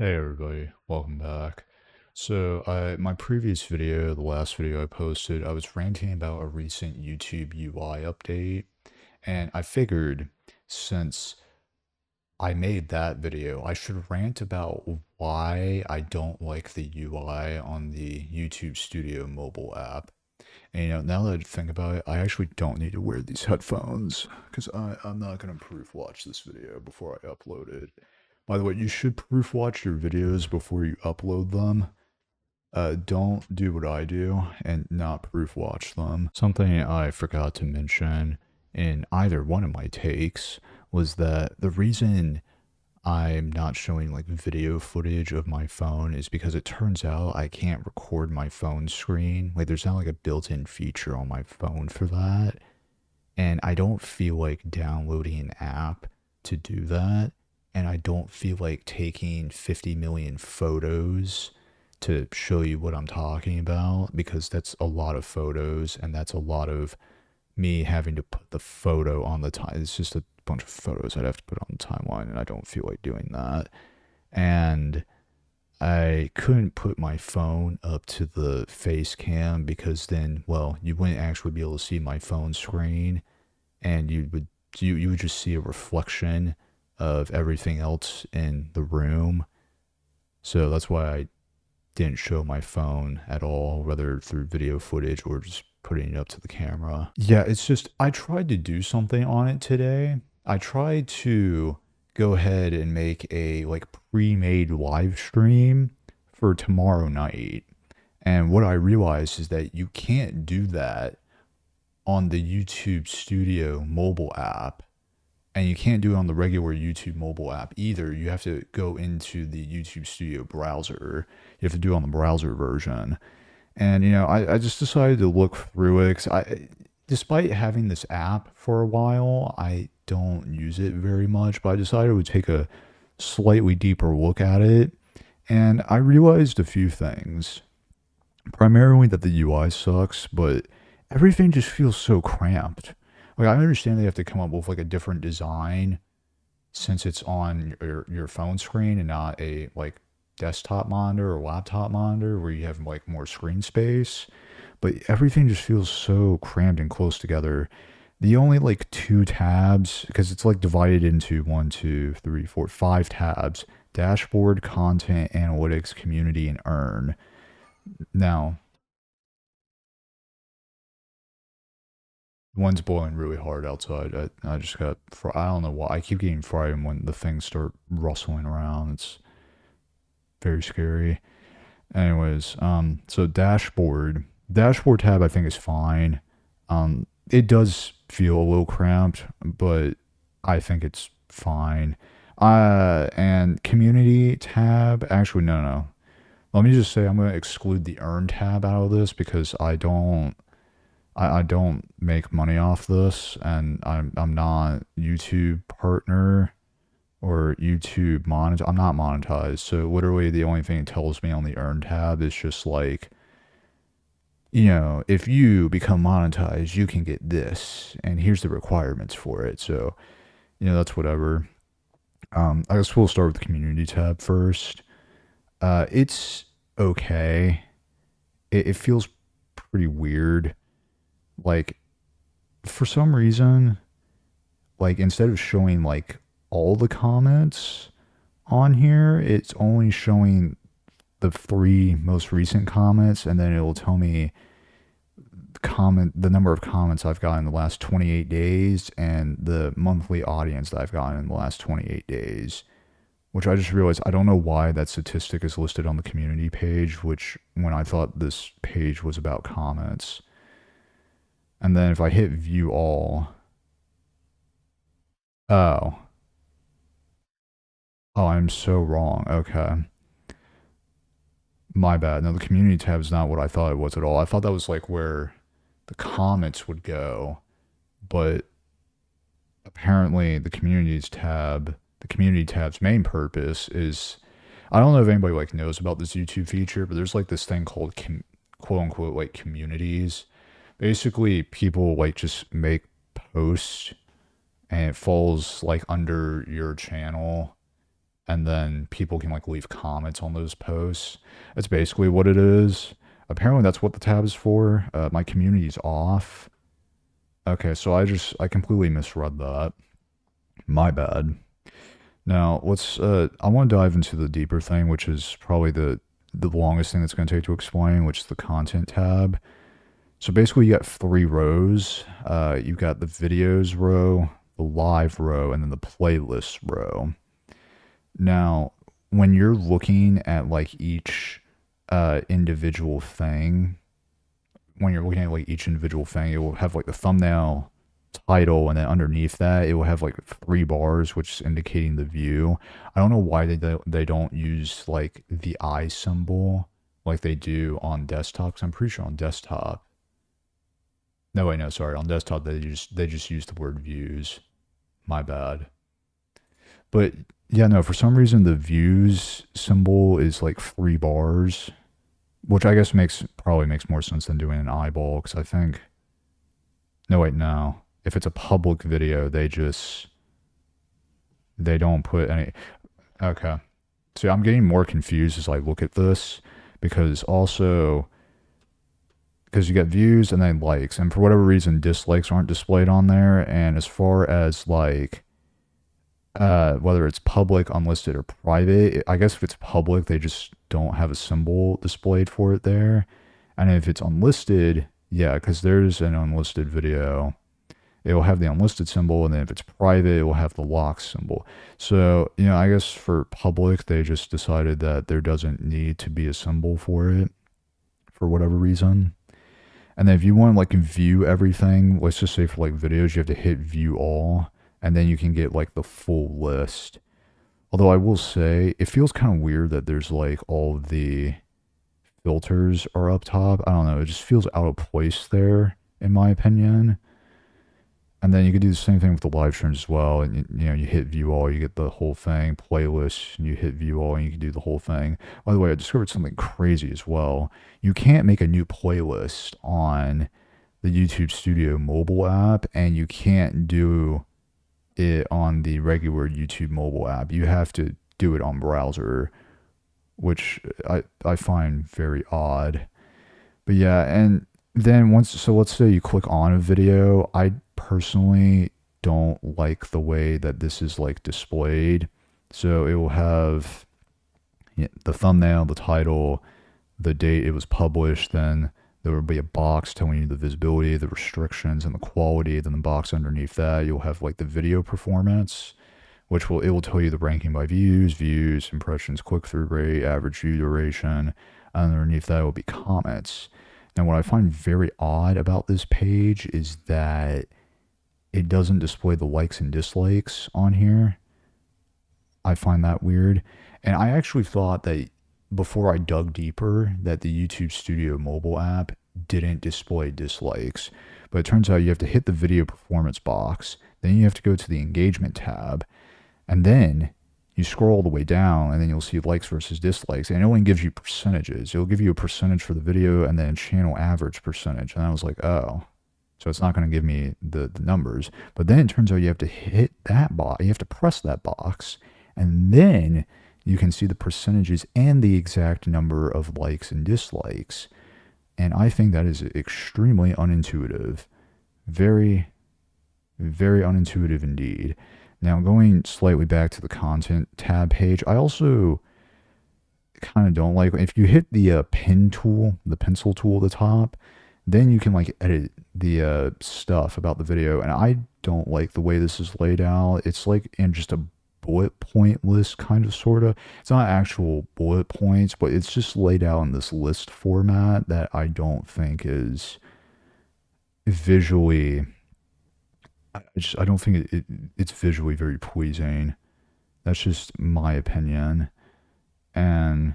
Hey everybody, welcome back. My previous video, the last video I posted, I was ranting about a recent YouTube UI update, and I figured since I made that video, I should rant about why I don't like the UI on the YouTube Studio mobile app. And now that I think about it, I actually don't need to wear these headphones because I'm not going to proof watch this video before I upload it. By the way, you should proof watch your videos before you upload them. Don't do what I do and not proof watch them. Something I forgot to mention in either one of my takes was that the reason I'm not showing like video footage of my phone is because it turns out I can't record my phone screen. Like there's not like a built-in feature on my phone for that. And I don't feel like downloading an app to do that. And I don't feel like taking 50 million photos to show you what I'm talking about because that's a lot of photos and that's a lot of me having to put the photo on the time. It's just a bunch of photos I'd have to put on the timeline, and I don't feel like doing that. And I couldn't put my phone up to the face cam because then, well, you wouldn't actually be able to see my phone screen, and you would just see a reflection of everything else in the room. So that's why I didn't show my phone at all, whether through video footage or just putting it up to the camera. Yeah, it's just, I tried to do something on it today. I tried to go ahead and make a like pre-made live stream for tomorrow night. And what I realized is that you can't do that on the YouTube Studio mobile app. And you can't do it on the regular YouTube mobile app either. You have to go into the YouTube Studio browser. You have to do it on the browser version. And, I just decided to look through it because despite having this app for a while, I don't use it very much. But I decided I would take a slightly deeper look at it. And I realized a few things. Primarily that the UI sucks, but everything just feels so cramped. Like, I understand they have to come up with like a different design since it's on your phone screen and not a like desktop monitor or laptop monitor where you have like more screen space. But everything just feels so crammed and close together. The only like two tabs, because it's like divided into 5 tabs: dashboard, content, analytics, community, and earn. Now, one's blowing really hard outside. I just got, I don't know why. I keep getting frightened when the things start rustling around. It's very scary. Anyways, so dashboard tab I think is fine. It does feel a little cramped, but I think it's fine. And community tab, actually, no. Let me just say I'm going to exclude the earn tab out of this because I don't make money off this, and I'm not YouTube partner or YouTube monetized. I'm not monetized, so literally the only thing it tells me on the earn tab is just like, if you become monetized, you can get this, and here's the requirements for it. So, that's whatever. I guess we'll start with the community tab first. It's okay. It feels pretty weird. Like, for some reason, like instead of showing like all the comments on here, it's only showing the 3 most recent comments, and then it'll tell me the number of comments I've gotten in the last 28 days and the monthly audience that I've gotten in the last 28 days. Which I just realized I don't know why that statistic is listed on the community page, which when I thought this page was about comments. And then if I hit view all, oh, I'm so wrong. Okay. My bad. No, the community tab is not what I thought it was at all. I thought that was like where the comments would go, but apparently the community tab's main purpose is, I don't know if anybody like knows about this YouTube feature, but there's like this thing called quote unquote like communities. Basically, people like just make posts and it falls like under your channel, and then people can like leave comments on those posts. That's basically what it is. Apparently that's what the tab is for. My community's off. Okay, so I completely misread that. My bad. Now let's I want to dive into the deeper thing, which is probably the longest thing that's going to take to explain, which is the content tab. So basically you got three rows. You've got the videos row, the live row, and then the playlist row. Now, when you're looking at like each individual thing, when you're looking at like each individual thing, it will have like the thumbnail, title, and then underneath that it will have like three bars, which is indicating the view. I don't know why they don't use like the eye symbol like they do on desktop. 'Cause I'm pretty sure on desktop. No, wait, no, sorry. On desktop they just use the word views. My bad. But yeah, no, for some reason the views symbol is like three bars, which I guess probably makes more sense than doing an eyeball, because I think, no, wait, no. If it's a public video, they don't put any. Okay. So I'm getting more confused as I look at this, because you get views and then likes, and for whatever reason dislikes aren't displayed on there. And as far as like whether it's public, unlisted, or private, I guess if it's public they just don't have a symbol displayed for it there. And if it's unlisted, yeah, because there's an unlisted video, it will have the unlisted symbol, and then if it's private it will have the lock symbol. So I guess for public they just decided that there doesn't need to be a symbol for it for whatever reason. And then if you want to like view everything, let's just say for like videos, you have to hit view all, and then you can get like the full list. Although I will say it feels kind of weird that there's like all of the filters are up top. I don't know, it just feels out of place there in my opinion. And then you could do the same thing with the live streams as well. And you hit view all, you get the whole thing. Playlist, you hit view all, and you can do the whole thing. By the way, I discovered something crazy as well. You can't make a new playlist on the YouTube Studio mobile app, and you can't do it on the regular YouTube mobile app. You have to do it on browser, which I find very odd. But yeah, and then let's say you click on a video. I personally don't like the way that this is like displayed. So it will have the thumbnail, the title, the date it was published, then there will be a box telling you the visibility, the restrictions, and the quality. Then the box underneath that, you'll have like the video performance, which it will tell you the ranking by views, impressions, click-through rate, average view duration, and underneath that will be comments. Now, what I find very odd about this page is that it doesn't display the likes and dislikes on here. I find that weird. And I actually thought that before I dug deeper that the YouTube Studio mobile app didn't display dislikes. But it turns out you have to hit the video performance box. Then you have to go to the engagement tab. And then you scroll all the way down, and then you'll see likes versus dislikes. And it only gives you percentages. It'll give you a percentage for the video and then channel average percentage. And I was like, oh. So it's not going to give me the numbers. But then it turns out you have to hit that box. You have to press that box. And then you can see the percentages and the exact number of likes and dislikes. And I think that is extremely unintuitive. Very, very unintuitive indeed. Now, going slightly back to the content tab page, I also kind of don't like, if you hit the pen tool, the pencil tool at the top, then you can like edit the stuff about the video. And I don't like the way this is laid out. It's like in just a bullet point list, kind of, sort of. It's not actual bullet points, but it's just laid out in this list format that I don't think is visually, I don't think it's visually very pleasing. That's just my opinion. And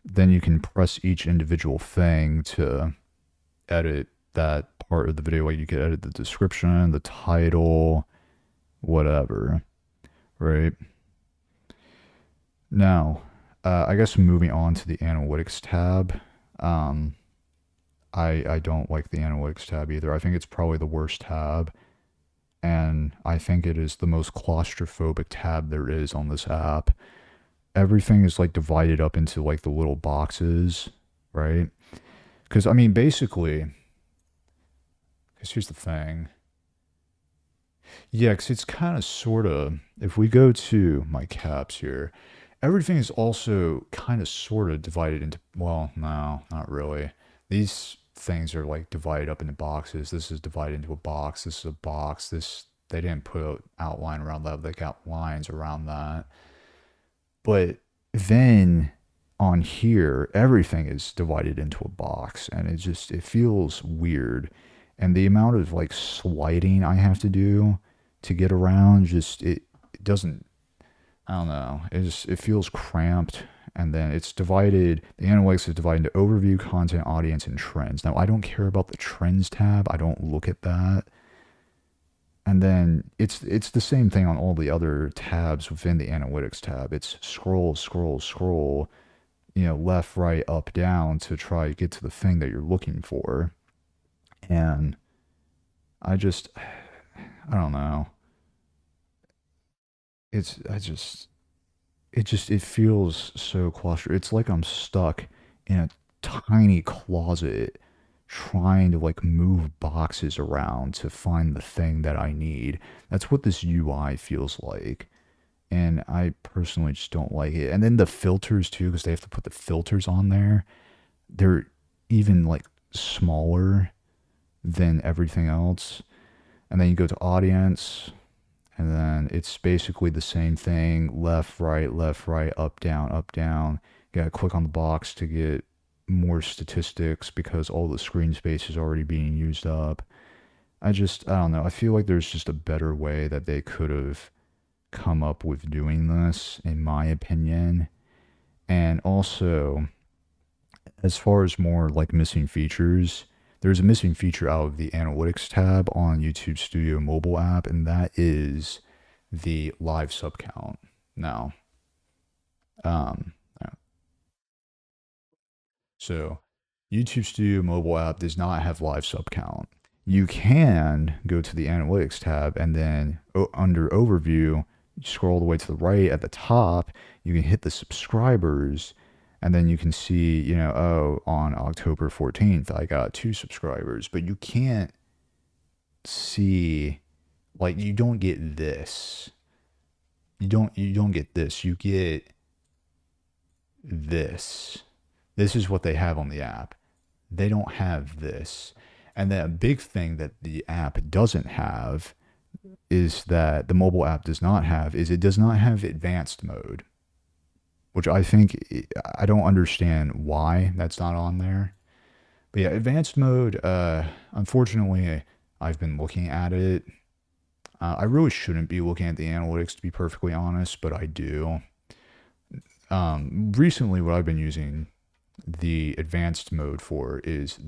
then you can press each individual thing to edit that part of the video. Like you could edit the description, the title, whatever. Right. Now, I guess moving on to the analytics tab. I don't like the analytics tab either. I think it's probably the worst tab. And I think it is the most claustrophobic tab there is on this app. everything is like divided up into like the little boxes, right? Because I mean, basically, because here's the thing. Yeah, because it's kind of sort of, if we go to my caps here, everything is also kind of sort of divided into, well, no, not really. These things are like divided up into boxes. This is divided into a box. This is a box. This, they didn't put an outline around that. They got lines around that. But then on here, everything is divided into a box and it just, it feels weird. And the amount of like sliding I have to do to get around, just, it doesn't, I don't know. It just, it feels cramped. And then it's divided, the analytics is divided into overview, content, audience, and trends. Now, I don't care about the trends tab. I don't look at that. And then it's the same thing on all the other tabs within the analytics tab. It's scroll, scroll, scroll, left, right, up, down to try to get to the thing that you're looking for. And I just, I don't know. It's, I just, it feels so claustrophobic. It's like I'm stuck in a tiny closet trying to like move boxes around to find the thing that I need. That's what this UI feels like. And I personally just don't like it. And then the filters too, because they have to put the filters on there. They're even like smaller than everything else. And then you go to audience, and then it's basically the same thing: left, right, up, down, up, down. You gotta click on the box to get more statistics because all the screen space is already being used up. I don't know. I feel like there's just a better way that they could have come up with doing this, in my opinion. And also, as far as more like missing features, there's a missing feature out of the analytics tab on YouTube Studio mobile app, and that is the live sub count. Now, um, so YouTube Studio mobile app does not have live sub count. You can go to the analytics tab and then under overview, scroll all the way to the right at the top, you can hit the subscribers and then you can see, oh, on October 14th, I got 2 subscribers, but you can't see, like, you don't get this. You don't get this. You get this. This is what they have on the app. They don't have this. And then a big thing that the app doesn't have is that the mobile app does not have is it does not have advanced mode, which I don't understand why that's not on there. But yeah, advanced mode, unfortunately, I've been looking at it. I really shouldn't be looking at the analytics, to be perfectly honest, but I do. Recently, what I've been using the advanced mode for is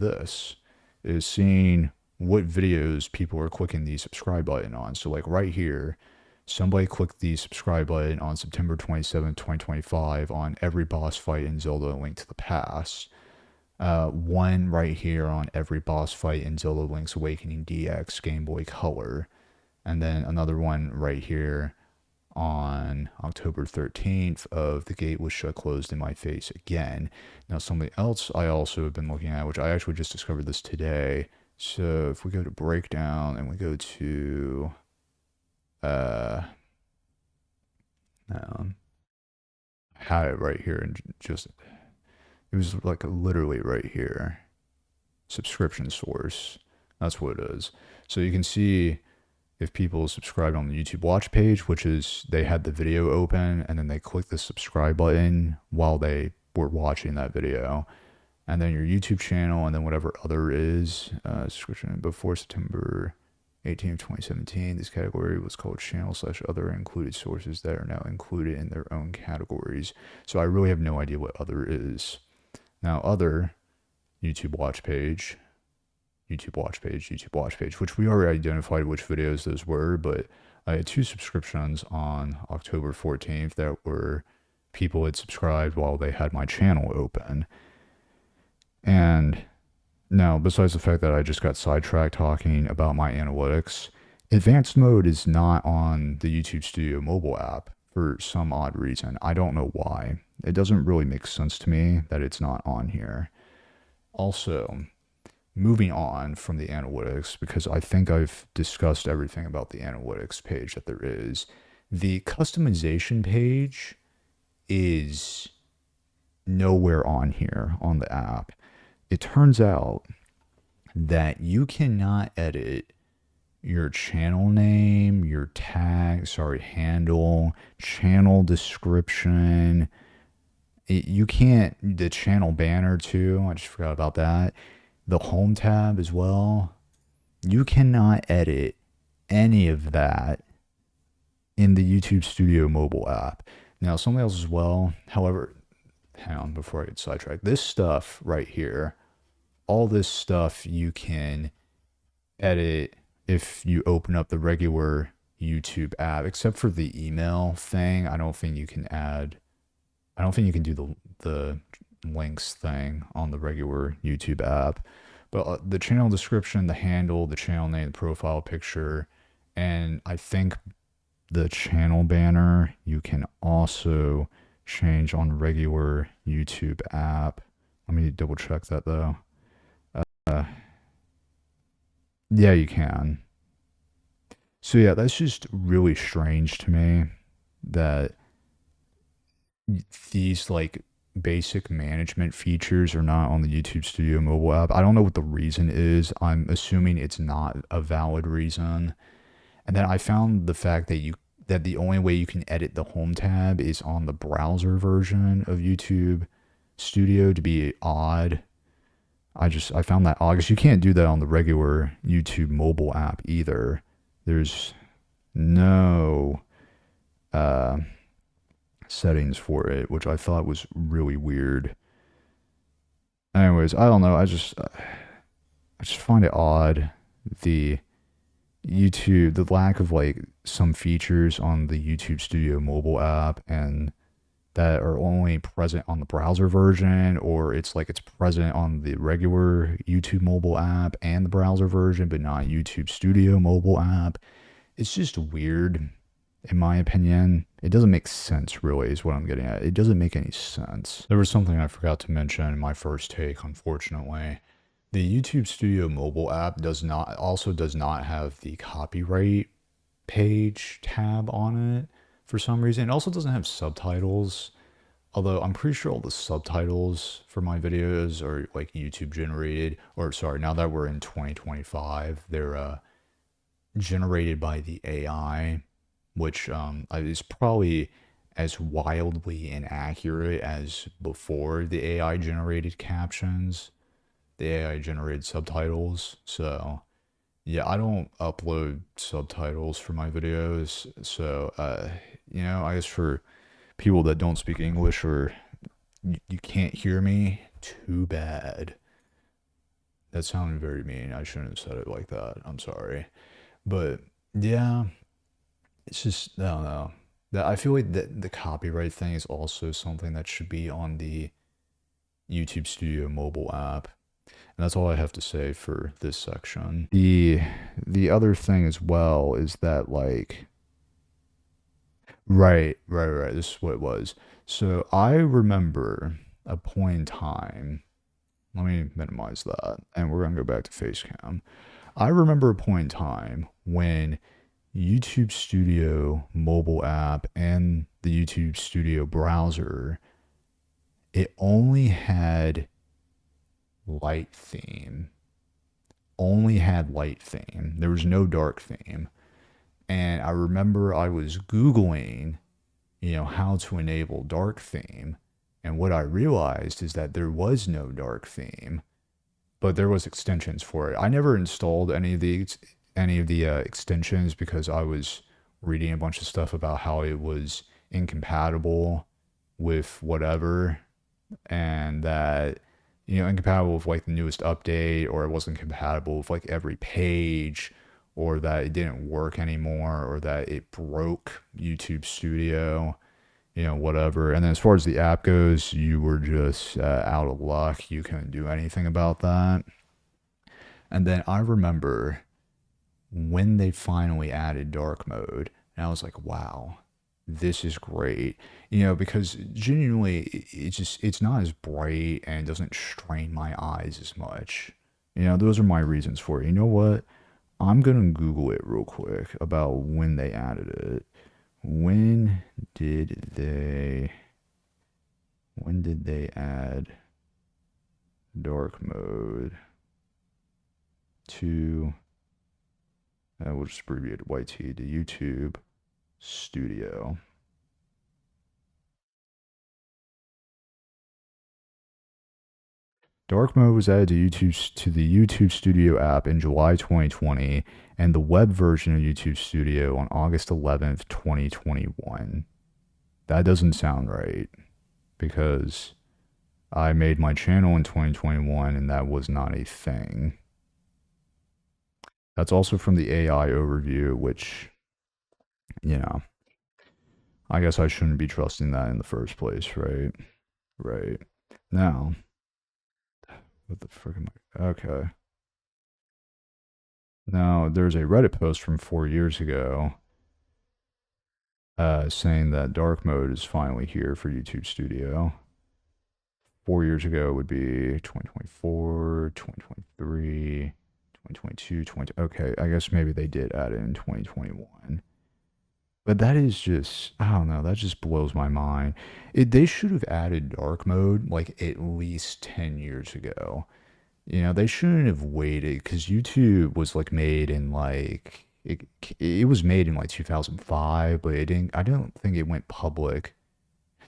seeing what videos people are clicking the subscribe button on. So like right here, somebody clicked the subscribe button on September 27th, 2025 on every boss fight in Zelda: Link to the Past. One right here on every boss fight in Zelda: Link's Awakening DX Game Boy Color. And then another one right here on October 13th of The Gate Was Shut Closed in My Face Again. Now, something else I also have been looking at, which I actually just discovered this today. So if we go to breakdown and we go to, I had it right here and just, it was like literally right here. Subscription source. That's what it is. So you can see if people subscribed on the YouTube watch page, which is they had the video open and then they clicked the subscribe button while they were watching that video. And then your YouTube channel and then whatever other is, subscription before September 18th, 2017. This category was called channel/other included sources that are now included in their own categories. So I really have no idea what other is. Now, other YouTube watch page, which we already identified which videos those were, but I had 2 subscriptions on October 14th that were people had subscribed while they had my channel open. And now, besides the fact that I just got sidetracked talking about my analytics, advanced mode is not on the YouTube Studio mobile app for some odd reason. I don't know why. It doesn't really make sense to me that it's not on here. Also, moving on from the analytics, because I think I've discussed everything about the analytics page that there is, the customization page is nowhere on here on the app. It turns out that you cannot edit your channel name, your tag, handle, channel description. You can't, the channel banner too, I just forgot about that. The home tab as well. You cannot edit any of that in the YouTube Studio mobile app. Now, something else as well, however, hang on before I get sidetracked. This stuff right here, all this stuff you can edit if you open up the regular YouTube app, except for the email thing. I don't think you can do the links thing on the regular YouTube app. But the channel description, the handle, the channel name, the profile picture, and I think the channel banner you can also change on regular YouTube app. Let me double check that though. Yeah, you can. So yeah, that's just really strange to me that these like basic management features are not on the YouTube Studio mobile app. I don't know what the reason is. I'm assuming it's not a valid reason. And then I found the fact that the only way you can edit the home tab is on the browser version of YouTube Studio to be odd. I found that odd because you can't do that on the regular YouTube mobile app either. There's no settings for it, which I thought was really weird. Anyways, I don't know. I just find it odd, the lack of like some features on the YouTube Studio mobile app and that are only present on the browser version, or it's present on the regular YouTube mobile app and the browser version, but not YouTube Studio mobile app. It's just weird, in my opinion. It doesn't make sense, really, is what I'm getting at. It doesn't make any sense. There was something I forgot to mention in my first take, unfortunately. The YouTube Studio mobile app does not have the copyright page tab on it for some reason. It also doesn't have subtitles, although I'm pretty sure all the subtitles for my videos are like YouTube generated, or sorry, now that we're in 2025, they're generated by the AI, which is probably as wildly inaccurate as before the AI generated captions, the AI generated subtitles. So yeah, I don't upload subtitles for my videos. So, I guess for people that don't speak English or you can't hear me, too bad. That sounded very mean. I shouldn't have said it like that. I'm sorry. But yeah, it's just, I don't know. I feel like the copyright thing is also something that should be on the YouTube Studio mobile app. And that's all I have to say for this section. The other thing as well is that like right. This is what it was. So I remember a point in time. Let me minimize that, and we're gonna go back to Facecam. I remember a point in time when YouTube Studio mobile app and the YouTube Studio browser, it only had light theme. There was no dark theme. And I remember I was Googling, how to enable dark theme. And what I realized is that there was no dark theme, but there was extensions for it. I never installed any of the extensions because I was reading a bunch of stuff about how it was incompatible with whatever, and that incompatible with like the newest update, or it wasn't compatible with like every page, or that it didn't work anymore, or that it broke YouTube Studio, whatever. And then as far as the app goes, you were just out of luck. You couldn't do anything about that. And then I remember when they finally added dark mode, and I was like, wow, this is great. You know, because genuinely, it's not as bright and doesn't strain my eyes as much. You know, those are my reasons for it. You know what? I'm gonna Google it real quick about when they added it. When did they when did they add dark mode to we'll just abbreviate YT to YouTube Studio. Dark mode was added to the YouTube Studio app in July 2020 and the web version of YouTube Studio on August 11th, 2021. That doesn't sound right because I made my channel in 2021 and that was not a thing. That's also from the AI overview, which, you know, I guess I shouldn't be trusting that in the first place, right? Right. Now, what the frick am I? Okay. Now, there's a Reddit post from 4 years ago saying that dark mode is finally here for YouTube Studio. 4 years ago would be 2024, 2023, 2022, 20. Okay, I guess maybe they did add it in 2021. But that is just, I don't know, that just blows my mind. They should have added dark mode like at least 10 years ago. You know, they shouldn't have waited because YouTube was like made in like it was made in like 2005, but I don't think it went public.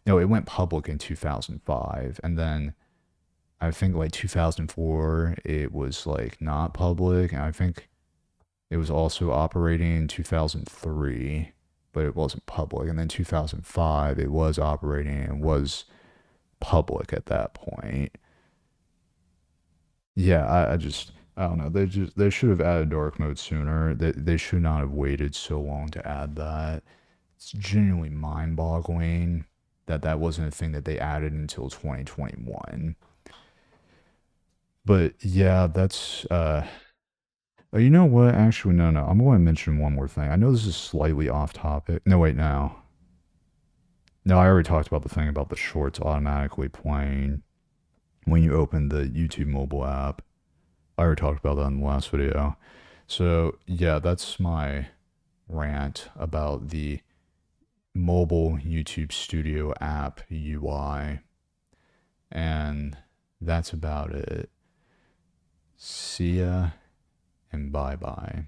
No, it went public in 2005, and then I think like 2004 it was like not public, and I think it was also operating in 2003, but it wasn't public. And then 2005 it was operating and was public at that point. Yeah, I don't know. They should have added dark mode sooner. They should not have waited so long to add that. It's genuinely mind-boggling that that wasn't a thing that they added until 2021. But yeah, that's you know what? Actually, no. I'm going to mention one more thing. I know this is slightly off topic. No, wait, no. No, I already talked about the thing about the shorts automatically playing when you open the YouTube mobile app. I already talked about that in the last video. So, yeah, that's my rant about the mobile YouTube Studio app UI. And that's about it. See ya and bye bye.